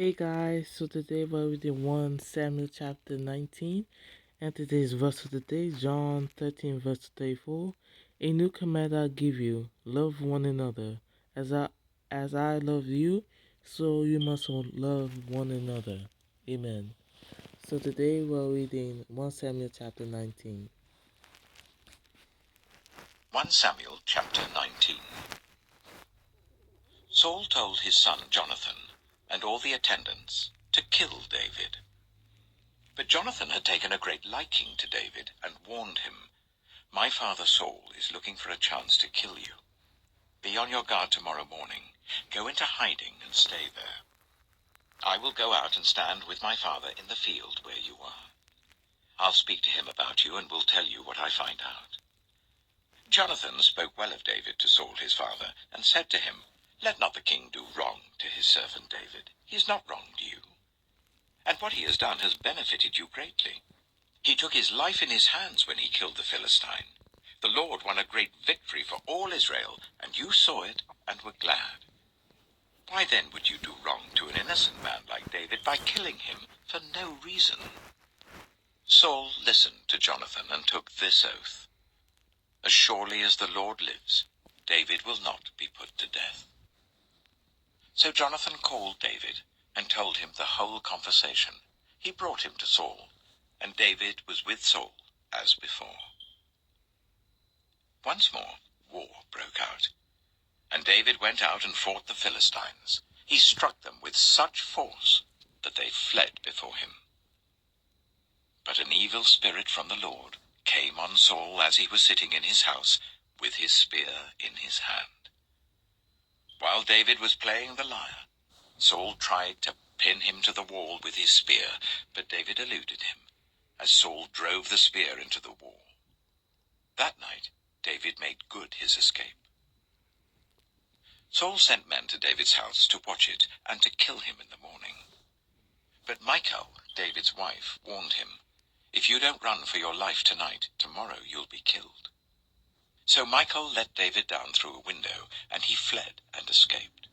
Hey guys, so today we're reading 1 Samuel chapter 19, and today's verse of the day, John 13 verse 34. A new command I give you, love one another. As I love you, so you must love one another. Amen. So today we're reading 1 Samuel chapter 19. 1 Samuel chapter 19. Saul told his son Jonathan and all the attendants to kill David. But Jonathan had taken a great liking to David and warned him, "My father Saul is looking for a chance to kill you. Be on your guard tomorrow morning. Go into hiding and stay there. I will go out and stand with my father in the field where you are. I'll speak to him about you and will tell you what I find out." Jonathan spoke well of David to Saul his father, and said to him, "Let not the king do wrong to his servant David. He has not wronged you, and what he has done has benefited you greatly. He took his life in his hands when he killed the Philistine. The Lord won a great victory for all Israel, and you saw it and were glad. Why then would you do wrong to an innocent man like David by killing him for no reason?" Saul listened to Jonathan and took this oath, "As surely as the Lord lives, David will not be put to death." So Jonathan called David and told him the whole conversation. He brought him to Saul, and David was with Saul as before. Once more war broke out, and David went out and fought the Philistines. He struck them with such force that they fled before him. But an evil spirit from the Lord came on Saul as he was sitting in his house with his spear in his hand. While David was playing the lyre, Saul tried to pin him to the wall with his spear, but David eluded him as Saul drove the spear into the wall. That night David made good his escape. Saul sent men to David's house to watch it and to kill him in the morning. But Michal, David's wife, warned him, "If you don't run for your life tonight, tomorrow you'll be killed." So Michal let David down through a window, and he fled and escaped.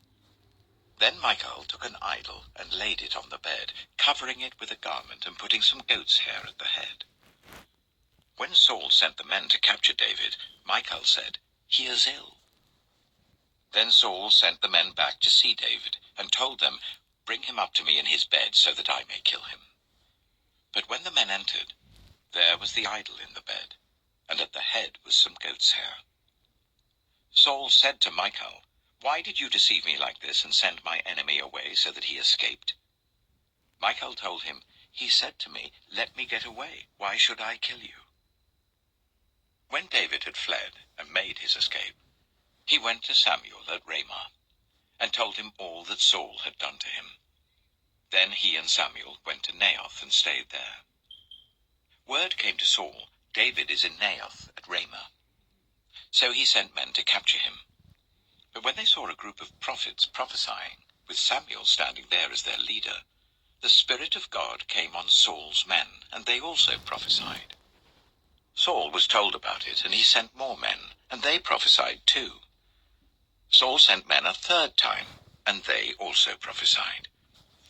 Then Michal took an idol and laid it on the bed, covering it with a garment and putting some goat's hair at the head. When Saul sent the men to capture David, Michal said, "He is ill." Then Saul sent the men back to see David and told them, "Bring him up to me in his bed so that I may kill him." But when the men entered, there was the idol in the bed, and at the head was some goat's hair. Saul said to Michal, "Why did you deceive me like this and send my enemy away so that he escaped?" Michal told him, "He said to me, 'Let me get away. Why should I kill you?'" When David had fled and made his escape, he went to Samuel at Ramah and told him all that Saul had done to him. Then he and Samuel went to Naioth and stayed there. Word came to Saul, "David is in Naioth at Ramah." So he sent men to capture him. But when they saw a group of prophets prophesying, with Samuel standing there as their leader, the Spirit of God came on Saul's men, and they also prophesied. Saul was told about it, and he sent more men, and they prophesied too. Saul sent men a third time, and they also prophesied.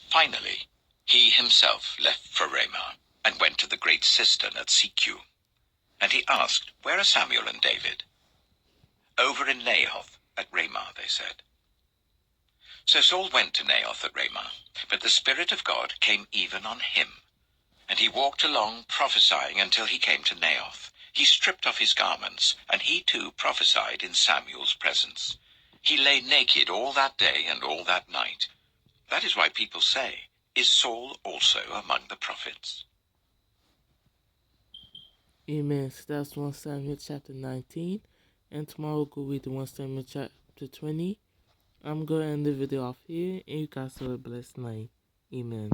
Finally, he himself left for Ramah and went to the great cistern at Secu. And he asked, "Where are Samuel and David?" "Over in Naioth at Ramah," they said. So Saul went to Naioth at Ramah, but the Spirit of God came even on him. And he walked along prophesying until he came to Naioth. He stripped off his garments, and he too prophesied in Samuel's presence. He lay naked all that day and all that night. That is why people say, "Is Saul also among the prophets?" Amen. So that's 1 Samuel chapter 19, and tomorrow we'll go read 1 Samuel chapter 20. I'm going to end the video off here, and you guys have a blessed night. Amen.